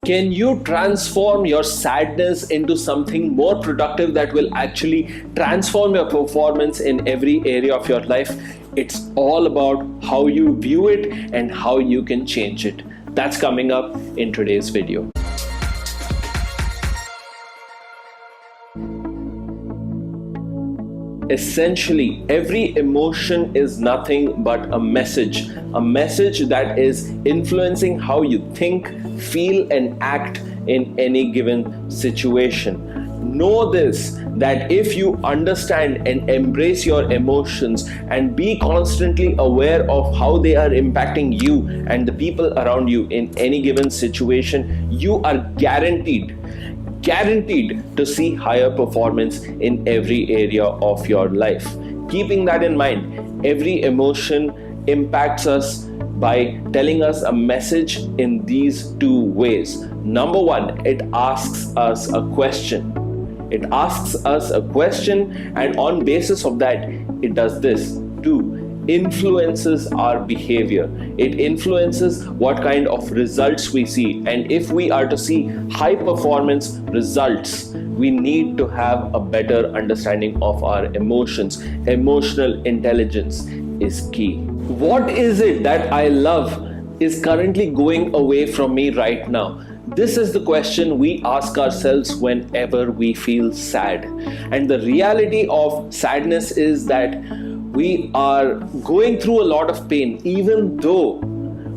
Can you transform your sadness into something more productive that will actually transform your performance in every area of your life? It's all about how you view it and how you can change it. That's coming up in today's video. Essentially, every emotion is nothing but a message that is influencing how you think, feel, and act in any given situation. Know this, that if you understand and embrace your emotions and be constantly aware of how they are impacting you and the people around you in any given situation, you are guaranteed to see higher performance in every area of your life. Keeping that in mind, every emotion impacts us by telling us a message in these two ways. Number one, it asks us a question. And on basis of that, it does this. Two, influences our behavior. It influences what kind of results we see, and if we are to see high performance results, we need to have a better understanding of our emotions. Emotional intelligence is key. What is it that I love is currently going away from me right now? This is the question we ask ourselves whenever we feel sad. And the reality of sadness is that we are going through a lot of pain, even though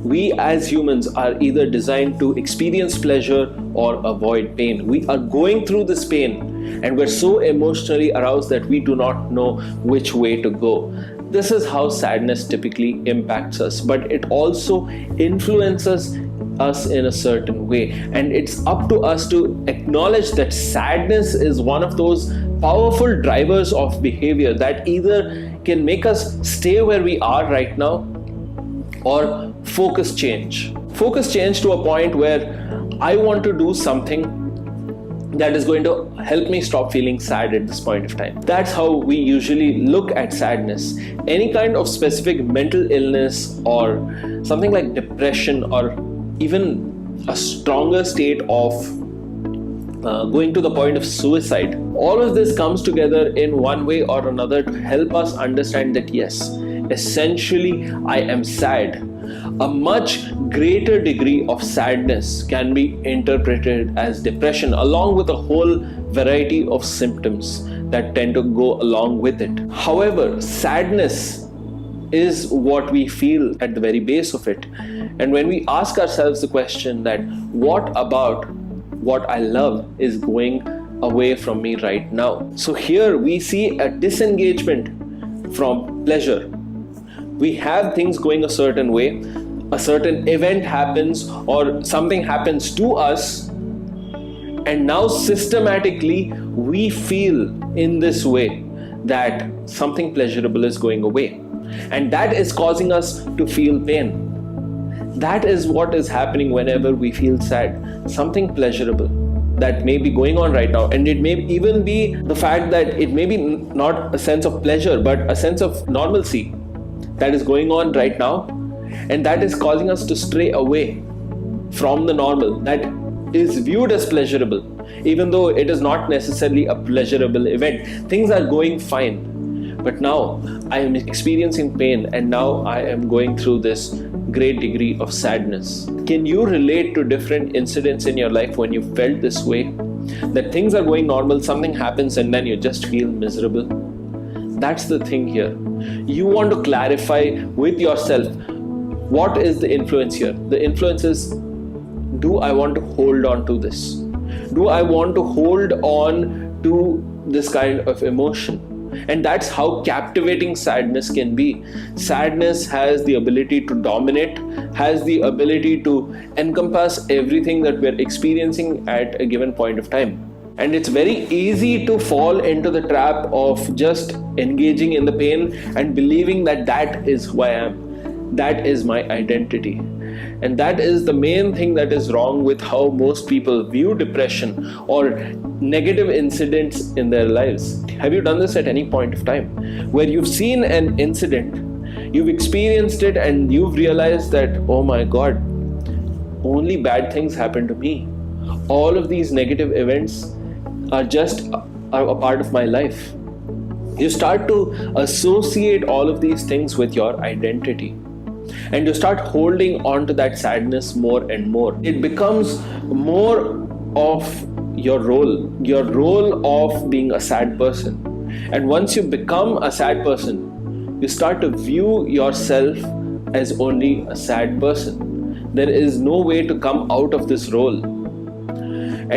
we as humans are either designed to experience pleasure or avoid pain. We are going through this pain and we're so emotionally aroused that we do not know which way to go. This is how sadness typically impacts us, but it also influences us in a certain way, and it's up to us to acknowledge that sadness is one of those powerful drivers of behavior that either can make us stay where we are right now or focus change to a point where I want to do something that is going to help me stop feeling sad at this point of time. That's how we usually look at sadness. Any kind of specific mental illness or something like depression or even a stronger state of going to the point of suicide. All of this comes together in one way or another to help us understand that yes, essentially I am sad. A much greater degree of sadness can be interpreted as depression, along with a whole variety of symptoms that tend to go along with it. However, sadness is what we feel at the very base of it. And when we ask ourselves the question that what about what I love is going away from me right now? So here we see a disengagement from pleasure. We have things going a certain way, a certain event happens or something happens to us, and now systematically we feel in this way that something pleasurable is going away, and that is causing us to feel pain. That is what is happening whenever we feel sad. Something pleasurable that may be going on right now, and it may even be the fact that it may be not a sense of pleasure but a sense of normalcy that is going on right now, and that is causing us to stray away from the normal that is viewed as pleasurable, even though it is not necessarily a pleasurable event. Things are going fine, but now I am experiencing pain, and now I am going through this great degree of sadness. Can you relate to different incidents in your life when you felt this way? That things are going normal, something happens, and then you just feel miserable? That's the thing here. You want to clarify with yourself, what is the influence here? The influence is, do I want to hold on to this? Do I want to hold on to this kind of emotion? And that's how captivating sadness can be. Sadness has the ability to dominate, has the ability to encompass everything that we're experiencing at a given point of time. And it's very easy to fall into the trap of just engaging in the pain and believing that that is who I am, that is my identity. And that is the main thing that is wrong with how most people view depression or negative incidents in their lives. Have you done this at any point of time where you've seen an incident, you've experienced it, and you've realized that, oh my God, only bad things happen to me. All of these negative events are just a part of my life. You start to associate all of these things with your identity, and you start holding on to that sadness more and more. It becomes more of your role of being a sad person. And once you become a sad person, you start to view yourself as only a sad person. There is no way to come out of this role.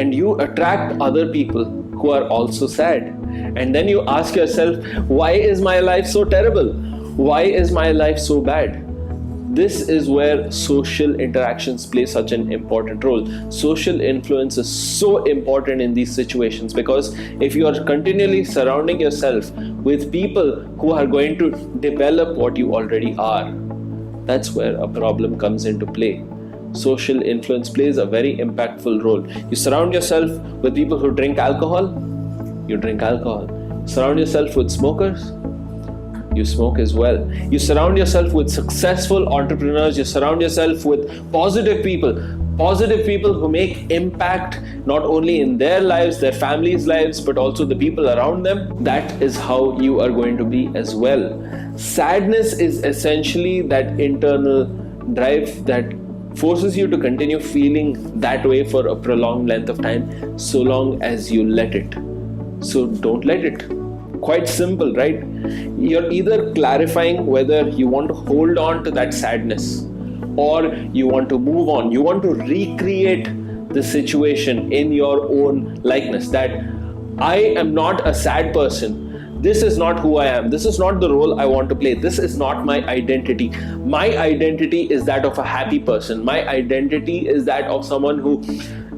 And you attract other people who are also sad. And then you ask yourself, why is my life so terrible? Why is my life so bad? This is where social interactions play such an important role. Social influence is so important in these situations, because if you are continually surrounding yourself with people who are going to develop what you already are, that's where a problem comes into play. Social influence plays a very impactful role. You surround yourself with people who drink alcohol, you drink alcohol. Surround yourself with smokers, you smoke as well. You surround yourself with successful entrepreneurs, you surround yourself with positive people who make impact not only in their lives, their families' lives, but also the people around them. That is how you are going to be as well. Sadness is essentially that internal drive that forces you to continue feeling that way for a prolonged length of time, so long as you let it. So don't let it. Quite simple, right? You're either clarifying whether you want to hold on to that sadness or you want to move on. You want to recreate the situation in your own likeness, that I am not a sad person. This is not who I am. This is not the role I want to play. This is not my identity. My identity is that of a happy person. My identity is that of someone who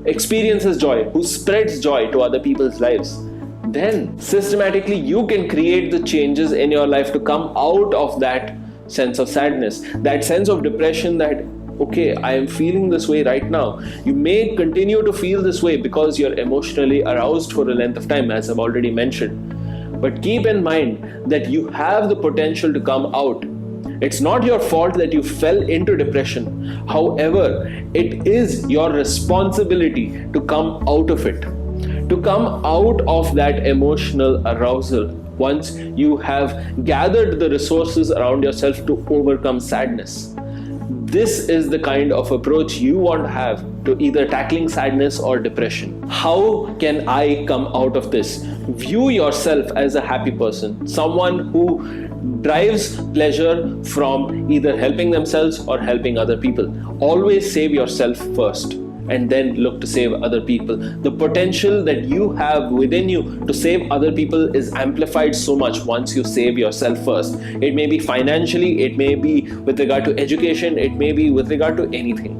experiences joy, who spreads joy to other people's lives. Then systematically you can create the changes in your life to come out of that sense of sadness, that sense of depression, that okay, I am feeling this way right now. You may continue to feel this way because you're emotionally aroused for a length of time, as I've already mentioned. But keep in mind that you have the potential to come out. It's not your fault that you fell into depression. However, it is your responsibility to come out of it, to come out of that emotional arousal once you have gathered the resources around yourself to overcome sadness. This is the kind of approach you want to have to either tackling sadness or depression. How can I come out of this? View yourself as a happy person, someone who derives pleasure from either helping themselves or helping other people. Always save yourself first, and then look to save other people. The potential that you have within you to save other people is amplified so much once you save yourself first. It may be financially, it may be with regard to education, it may be with regard to anything.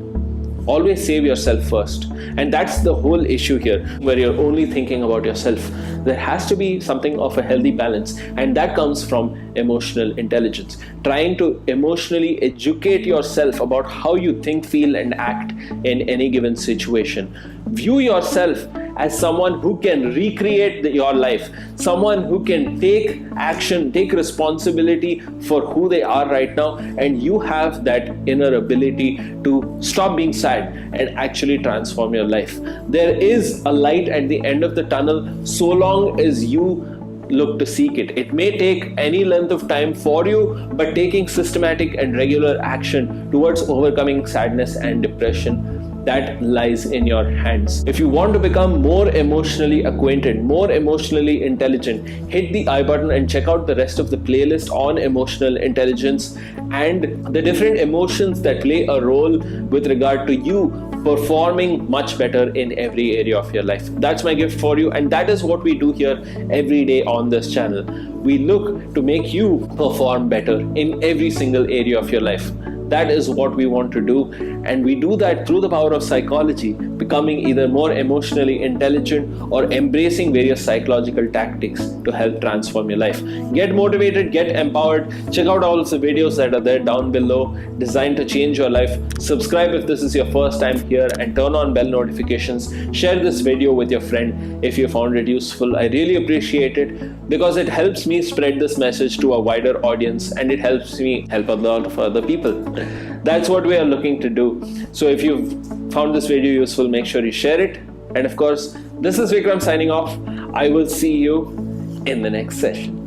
Always save yourself first. And that's the whole issue here, where you're only thinking about yourself. There has to be something of a healthy balance, and that comes from emotional intelligence. Trying to emotionally educate yourself about how you think, feel, and act in any given situation. View yourself as someone who can recreate your life, someone who can take action, take responsibility for who they are right now, and you have that inner ability to stop being sad and actually transform your life. There is a light at the end of the tunnel so long as you look to seek it. It may take any length of time for you, but taking systematic and regular action towards overcoming sadness and depression, that lies in your hands. If you want to become more emotionally acquainted, more emotionally intelligent, hit the I button and check out the rest of the playlist on emotional intelligence and the different emotions that play a role with regard to you performing much better in every area of your life. That's my gift for you, and that is what we do here every day on this channel. We look to make you perform better in every single area of your life. That is what we want to do, and we do that through the power of psychology, becoming either more emotionally intelligent or embracing various psychological tactics to help transform your life. Get motivated, get empowered. Check out all of the videos that are there down below, designed to change your life. Subscribe if this is your first time here, and turn on bell notifications. Share this video with your friend if you found it useful. I really appreciate it, because it helps me spread this message to a wider audience, and it helps me help a lot of other people. That's what we are looking to do. So if you've found this video useful, make sure you share it. And of course, this is Vikram signing off. I will see you in the next session.